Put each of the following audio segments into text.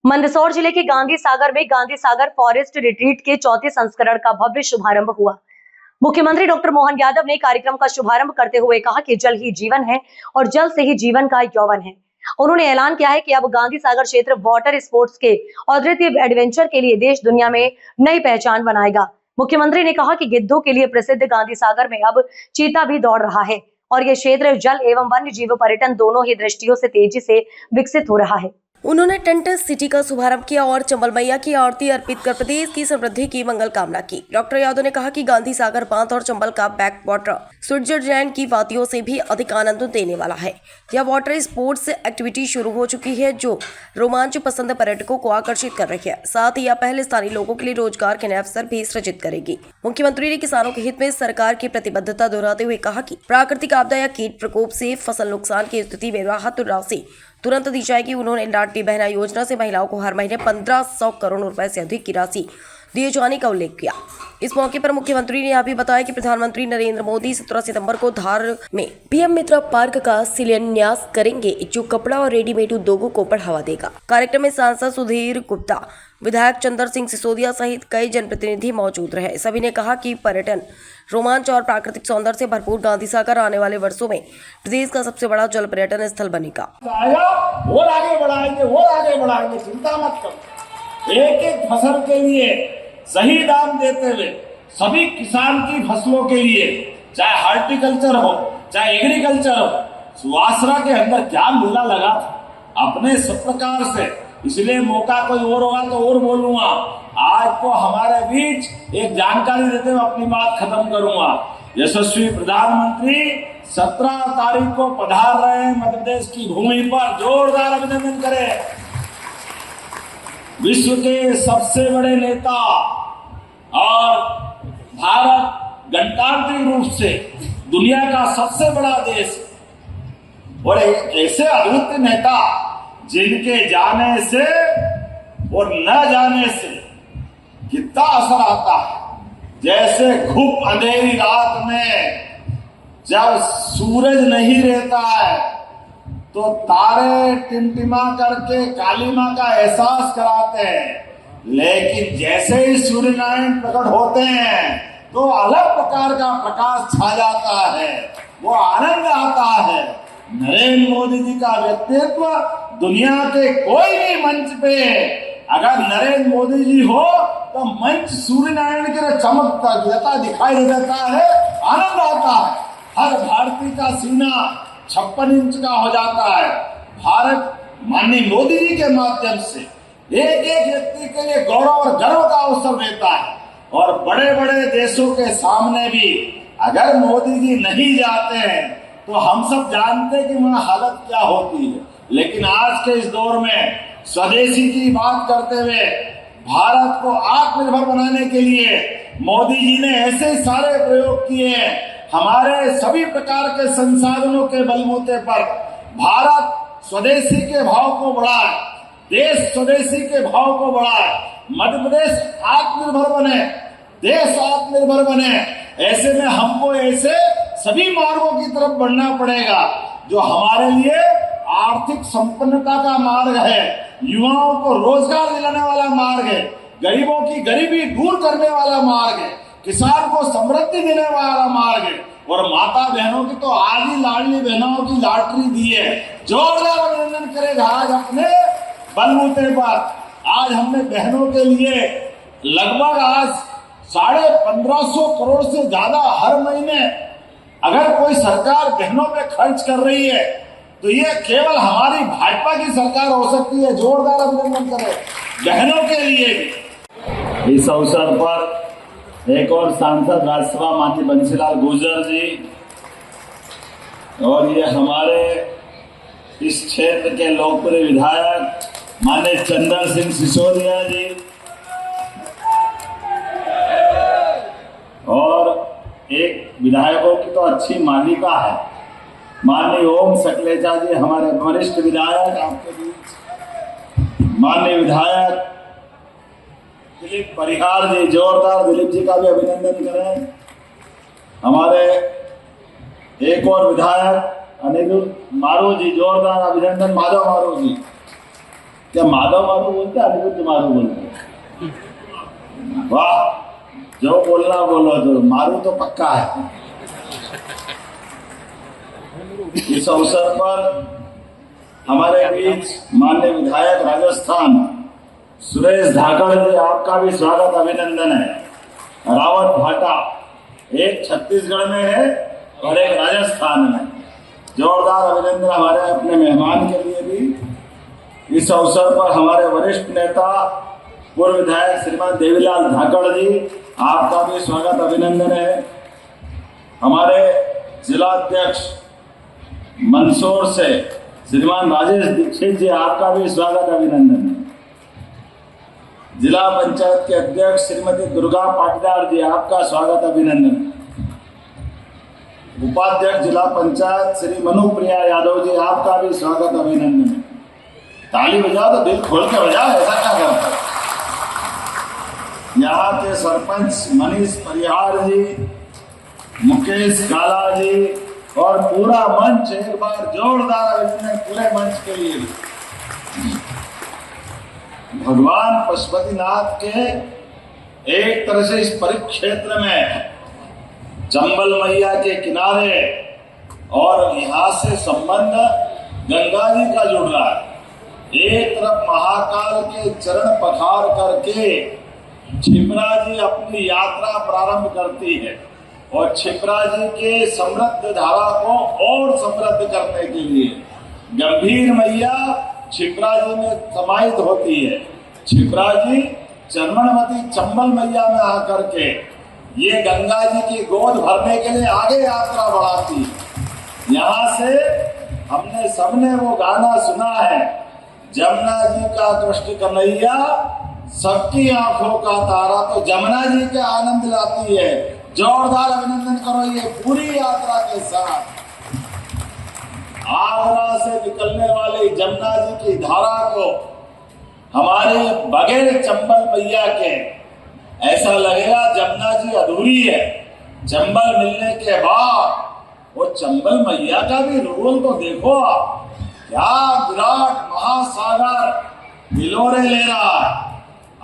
मंदसौर जिले के गांधी सागर में गांधी सागर फॉरेस्ट रिट्रीट के चौथे संस्करण का भव्य शुभारंभ हुआ। मुख्यमंत्री डॉक्टर मोहन यादव ने कार्यक्रम का शुभारंभ करते हुए कहा कि जल ही जीवन है और जल से ही जीवन का यौवन है। उन्होंने ऐलान किया है कि अब गांधी सागर क्षेत्र वाटर स्पोर्ट्स के अद्वितीय एडवेंचर के लिए देश दुनिया में नई पहचान बनाएगा। मुख्यमंत्री ने कहा कि गिद्धों के लिए प्रसिद्ध गांधी सागर में अब चीता भी दौड़ रहा है और ये क्षेत्र जल एवं वन्य जीव पर्यटन दोनों ही दृष्टियों से तेजी से विकसित हो रहा है। उन्होंने टेंट सिटी का शुभारंभ किया और चंबल मैया की आरती अर्पित कर प्रदेश की समृद्धि की मंगल कामना की। डॉक्टर यादव ने कहा कि गांधी सागर बांध और चंबल का बैक वाटर स्विट्जरलैंड की वादियों से भी अधिक आनंद देने वाला है। यह वाटर स्पोर्ट्स एक्टिविटी शुरू हो चुकी है जो रोमांच पसंद पर्यटकों को आकर्षित कर रही है। साथ ही यह पहले स्थानीय लोगों के लिए रोजगार के नए अवसर भी सृजित करेगी। मुख्यमंत्री ने किसानों के हित में सरकार की प्रतिबद्धता दोहराते हुए कहा कि प्राकृतिक आपदा या कीट प्रकोप से फसल नुकसान की स्थिति में राहत राशि तुरंत दी जाएगी। उन्होंने लाडली बहना योजना से महिलाओं को हर महीने 1500 करोड़ रुपए से अधिक की राशि दिए जाने का उल्लेख किया। इस मौके पर मुख्यमंत्री ने यह भी बताया कि प्रधानमंत्री नरेंद्र मोदी 17 सितंबर को धार में पीएम मित्रा पार्क का शिलान्यास करेंगे, जो कपड़ा और रेडीमेड उद्योगों को बढ़ावा देगा। कार्यक्रम में सांसद सुधीर गुप्ता, विधायक चंद्र सिंह सिसोदिया सहित कई जनप्रतिनिधि मौजूद रहे। सभी ने कहा कि पर्यटन, रोमांच और प्राकृतिक सौंदर्य से भरपूर गांधी सागर आने वाले वर्षों में प्रदेश का सबसे बड़ा जल पर्यटन स्थल बनेगा। और आगे बढ़ाएंगे, चिंता मत करो। एक एक फसल के लिए सही दाम देते हुए सभी किसान की फसलों के लिए, चाहे हॉर्टिकल्चर हो चाहे एग्रीकल्चर हो, सुवासरा के अंदर क्या मेला लगा था अपने सब प्रकार से। इसलिए मौका कोई और होगा तो और बोलूंगा। आज तो हमारे बीच एक जानकारी देते हुए अपनी बात खत्म करूंगा। यशस्वी प्रधानमंत्री 17 तारीख को पधार रहे हैं मध्य प्रदेश की भूमि पर। जोरदार अभिनंदन करें। विश्व के सबसे बड़े नेता और भारत गणतांत्रिक रूप से दुनिया का सबसे बड़ा देश और ऐसे अद्भुत नेता जिनके जाने से और न जाने से कितना असर आता है। जैसे घुप अंधेरी रात में जब सूरज नहीं रहता है तो तारे टिमटिमा करके काली मां का एहसास कराते हैं, लेकिन जैसे ही सूर्य नारायण प्रकट होते हैं तो अलग प्रकार का प्रकाश छा जाता है, वो आनंद आता है। नरेंद्र मोदी जी का व्यक्तित्व दुनिया के कोई भी मंच पे अगर नरेंद्र मोदी जी हो तो मंच सूर्य नारायण की चमकता देता दिखाई दे देता है, आनंद आता है। हर भारतीय का सीना 56 इंच का हो जाता है। भारत माननीय मोदी जी के माध्यम से एक एक व्यक्ति के लिए गौरव और गर्व का अवसर देता है। और बड़े बड़े देशों के सामने भी अगर मोदी जी नहीं जाते हैं तो हम सब जानते हैं कि वहां हालत क्या होती है। लेकिन आज के इस दौर में स्वदेशी की बात करते हुए भारत को आत्मनिर्भर बनाने के लिए मोदी जी ने ऐसे सारे प्रयोग किए हैं। हमारे सभी प्रकार के संसाधनों के बलबूते पर भारत स्वदेशी के भाव को बढ़ाए, देश स्वदेशी के भाव को बढ़ाए, मध्य प्रदेश आत्मनिर्भर बने, देश आत्मनिर्भर बने। ऐसे में हमको ऐसे सभी मार्गों की तरफ बढ़ना पड़ेगा जो हमारे लिए आर्थिक संपन्नता का मार्ग है, युवाओं को रोजगार दिलाने वाला मार्ग है, गरीबों की गरीबी दूर करने वाला मार्ग है, किसान को समृद्धि देने वाला मार्ग है। और माता बहनों की तो आज ही लाडली बहनों की लॉटरी दी है। जोरदार अभिनंदन करेगा। आज अपने बलबूते पर आज हमने बहनों के लिए लगभग आज 1550 करोड़ से ज्यादा हर महीने अगर कोई सरकार बहनों पे खर्च कर रही है तो ये केवल हमारी भाजपा की सरकार हो सकती है। जोरदार अभिनंदन करें बहनों के लिए भी। इस अवसर पर एक और सांसद राज्यसभा माननीय बंसीलाल गुर्जर जी और ये हमारे इस क्षेत्र के लोकप्रिय विधायक माननीय चंद्र सिंह सिसोदिया जी और एक विधायकों की तो अच्छी मालिका है माननीय ओम सकलेचा जी, हमारे वरिष्ठ विधायक आपके बीच माननीय विधायक दिलीप परिहार जी। जोरदार दिलीप जी का भी अभिनंदन करें। हमारे एक और विधायक अनिल मारू जी, जोरदार अभिनंदन माधव मारू जी। क्या माधव माधव बोलते, अनिरुद्ध माधव बोलते? वाह, जो बोलना बोलो, जो मारू तो पक्का है। इस अवसर पर हमारे बीच माननीय विधायक राजस्थान सुरेश धाकड़ जी, आपका भी स्वागत अभिनंदन है। रावत भाटा, एक छत्तीसगढ़ में है और एक राजस्थान में। जोरदार अभिनंदन हमारे अपने मेहमान के लिए भी। इस अवसर पर हमारे वरिष्ठ नेता पूर्व विधायक श्रीमान देवीलाल धाकड़ जी, आपका भी स्वागत अभिनंदन है। हमारे जिला अध्यक्ष मंदसौर से श्रीमान राजेश दीक्षित जी, आपका भी स्वागत अभिनंदन है। जिला पंचायत के अध्यक्ष श्रीमती दुर्गा पाटीदार जी, आपका स्वागत अभिनंदन। उपाध्यक्ष जिला पंचायत श्री मनुप्रिया यादव जी, आपका भी स्वागत अभिनंदन। ताली बजाओ तो दिल खोल के बजाओ, ऐसा क्या करते। यहाँ के सरपंच मनीष परिहार जी, मुकेश काला जी और पूरा मंच, एक बार जोरदार अभिनंदन पूरे मंच के लिए। भगवान पशुपतिनाथ के एक तरह से इस परिक्षेत्र में चंबल मैया के किनारे और यहाँ से संबंध गंगा जी का जुड़ रहा है। एक तरफ महाकाल के चरण पखार करके क्षिप्रा जी अपनी यात्रा प्रारंभ करती है और क्षिप्रा जी के समृद्ध धारा को और समृद्ध करने के लिए गंभीर मैया क्षिप्रा जी में समाहित होती है। क्षिप्रा जी चरणमती चंबल मैया में आकर के ये गंगा जी की गोद भरने के लिए आगे यात्रा बढ़ाती है। यहाँ से हमने सबने वो गाना सुना है, जमुना जी का कृष्ण कन्हैया सबकी आंखों का तारा, तो जमुना जी के आनंद लाती है। जोरदार अभिनंदन करो ये पूरी यात्रा के साथ। आगरा से निकलने वाली जमुना जी की धारा को हमारे बगैर चंबल मैया के ऐसा लगेगा जमुना जी अधूरी है। चंबल मिलने के बाद वो चंबल मैया का भी रोल तो देखो आप, क्या विराट महासागर हिलोरे ले रहा है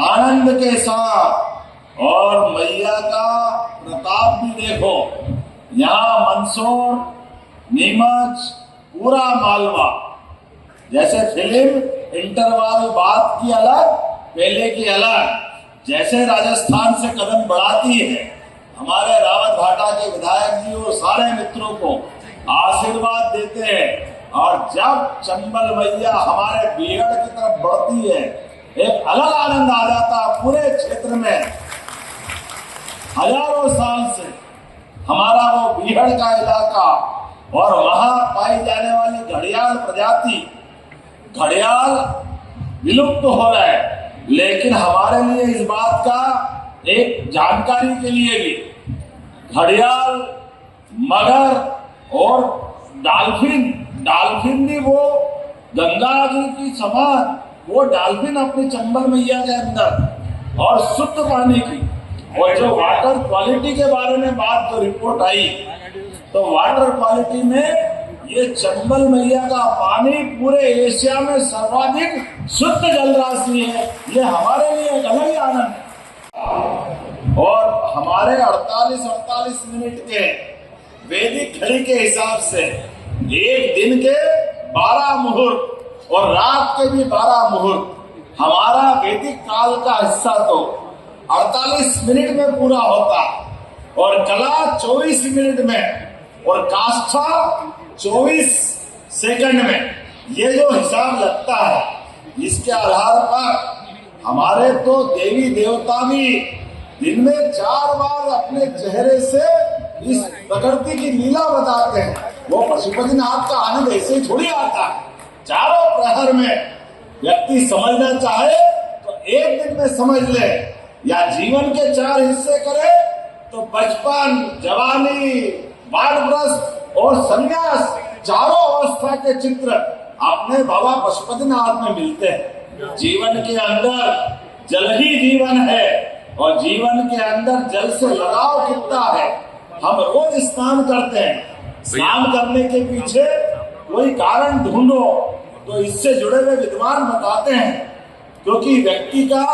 आनंद के साथ। और मैया का प्रताप भी देखो, यहाँ मंदसौर, नीमच, पूरा मालवा, जैसे फिल्म इंटरवल बात की अलग, पहले की अलग, जैसे राजस्थान से कदम बढ़ाती है। हमारे रावत भाटा के विधायक जी और सारे मित्रों को आशीर्वाद देते हैं। और जब चंबल मैया हमारे बीहड़ की तरफ बढ़ती है, एक अलग आनंद आ जाता है पूरे क्षेत्र में। हजारों साल से हमारा वो बीहड़ का इलाका और वहां पाई जाने वाली घड़ियाल प्रजाति, घड़ियाल विलुप्त हो रहा है, लेकिन हमारे लिए इस बात का एक जानकारी के लिए भी घड़ियाल, मगर और डॉल्फिन भी वो गंगा जी की समान वो डॉल्फिन अपने चंबल मैया के अंदर और शुद्ध पानी की। और जो वाटर क्वालिटी के बारे में बात जो रिपोर्ट आई, तो वाटर क्वालिटी में ये चंबल मैया का पानी पूरे एशिया में सर्वाधिक शुद्ध जल राशि है। ये हमारे लिए एक अलग ही आनंद है। और हमारे 48 मिनट के वैदिक घड़ी के हिसाब से एक दिन के 12 मुहूर्त और रात के भी 12 मुहूर्त, हमारा वैदिक काल का हिस्सा तो 48 मिनट में पूरा होता और कला 24 मिनट में और काष्ठा 24 सेकंड में। ये जो हिसाब लगता है, इसके आधार पर हमारे तो देवी देवता भी दिन में 4 बार अपने चेहरे से इस प्रकृति की लीला बताते हैं। वो पशुपतिनाथ का आनंद ऐसे ही थोड़ी आता है। चारों प्रहर में व्यक्ति समझना चाहे तो एक दिन में समझ ले, या जीवन के 4 हिस्से करे तो बचपन, जवानी, वानप्रस्थ और संन्यास, चारों अवस्था के चित्र अपने बाबा पशुपतिनाथ में मिलते हैं। जीवन के अंदर जल ही जीवन है और जीवन के अंदर जल से लगाव कितना है। हम रोज स्नान करते हैं, स्नान करने के पीछे कोई कारण ढूंढो, तो इससे जुड़े हुए विद्वान बताते हैं, क्योंकि व्यक्ति का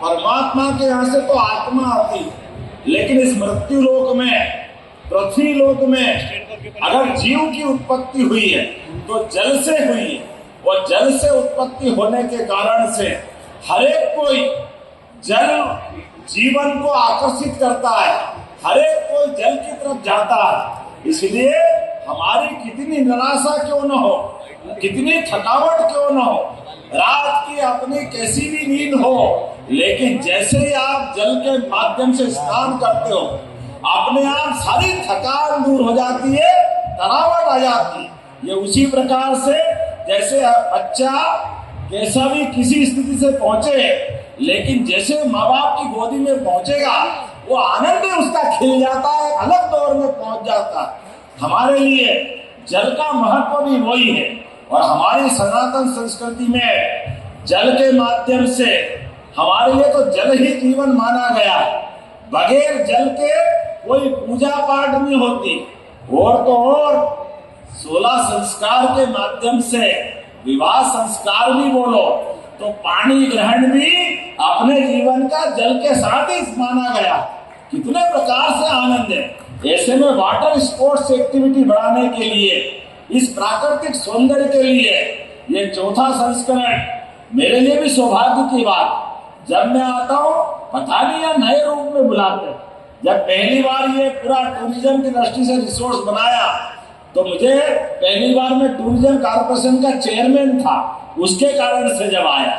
परमात्मा के यहाँ से तो आत्मा आती है, लेकिन इस मृत्यु लोक में, पृथ्वी लोक में अगर जीव की उत्पत्ति हुई है तो जल से हुई है, और जल से उत्पत्ति होने के कारण से हर एक कोई जल जीवन को आकर्षित करता है, हर एक कोई जल की तरफ जाता है। इसलिए हमारी कितनी निराशा क्यों न हो, कितनी थकावट क्यों न हो, रात की अपनी कैसी भी नींद हो, लेकिन जैसे ही आप जल के माध्यम से स्नान करते हो, अपने आप सारी थकान दूर हो जाती है, तनावट आ जाती है। ये उसी प्रकार से जैसे बच्चा कैसा भी किसी स्थिति से पहुंचे, लेकिन जैसे माँ बाप की गोदी में पहुंचेगा, वो आनंद उसका खिल जाता है, अलग दौर में पहुंच जाता है। हमारे लिए जल का महत्व भी वही है, और हमारी सनातन संस्कृति में जल के माध्यम से हमारे लिए तो जल ही जीवन माना गया है। बगैर जल के कोई पूजा पाठ नहीं होती, और तो और 16 संस्कार के माध्यम से विवाह संस्कार भी बोलो तो पानी ग्रहण भी अपने जीवन का जल के साथ ही माना गया। कितने प्रकार से आनंद है। ऐसे में वाटर स्पोर्ट्स एक्टिविटी बढ़ाने के लिए, इस प्राकृतिक सौंदर्य के लिए ये चौथा संस्करण मेरे लिए भी सौभाग्य की बात। जब मैं आता हूँ पता नहीं या नए रूप में बुलाते हैं। जब पहली बार ये पूरा टूरिज्म की दृष्टि से रिसोर्स बनाया तो मुझे पहली बार मैं टूरिज्म कॉर्पोरेशन का चेयरमैन था, उसके कारण से जब आया।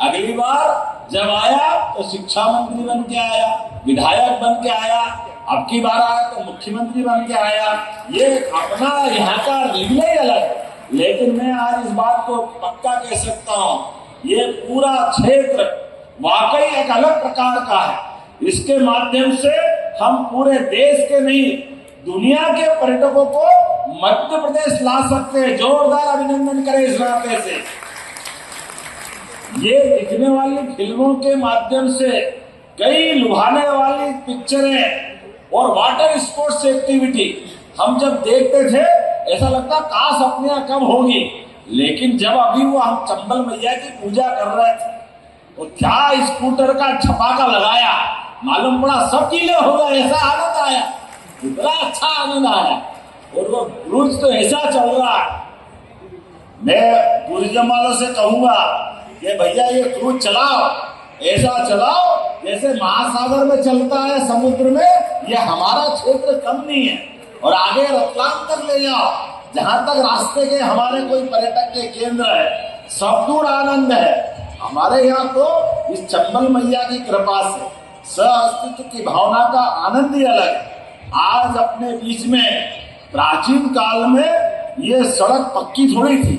अगली बार जब आया तो शिक्षा मंत्री बन के आया, विधायक बन के आया, अब की बार आया तो मुख्यमंत्री बन के आया। ये अपना यहाँ का रिले ही अलग है, लेकिन मैं आज इस बात को पक्का कह सकता हूँ, ये पूरा क्षेत्र वाकई एक अलग प्रकार का है। इसके माध्यम से हम पूरे देश के नहीं, दुनिया के पर्यटकों को मध्य प्रदेश ला सकते हैं। जोरदार अभिनंदन करें इस नाते से। ये दिखने वाली फिल्मों के माध्यम से कई लुभाने वाली पिक्चरें और वाटर स्पोर्ट्स एक्टिविटी हम जब देखते थे ऐसा लगता काश अपने यहाँ कब होगी, लेकिन जब अभी वो हम चंबल मैया की पूजा कर रहे थे तो क्या स्कूटर का छपाका लगाया, मालूम पड़ा सब गीले हो गए। ऐसा आनंद आया, इतना अच्छा आनंद आया, और वो क्रूज तो ऐसा चल रहा है। मैं टूरिज्म वालों से कहूंगा कि भैया ये क्रूज चलाओ, ऐसा चलाओ जैसे महासागर में चलता है, समुद्र में। ये हमारा क्षेत्र कम नहीं है, और आगे रतलाम तक ले जाओ, जहां तक रास्ते के हमारे कोई पर्यटक के केंद्र है, सब दूर आनंद है। हमारे यहाँ तो इस चंबल मैया की कृपा से सह-अस्तित्व की भावना का आनंद ही अलग है। आज अपने बीच में, प्राचीन काल में ये सड़क पक्की थोड़ी थी,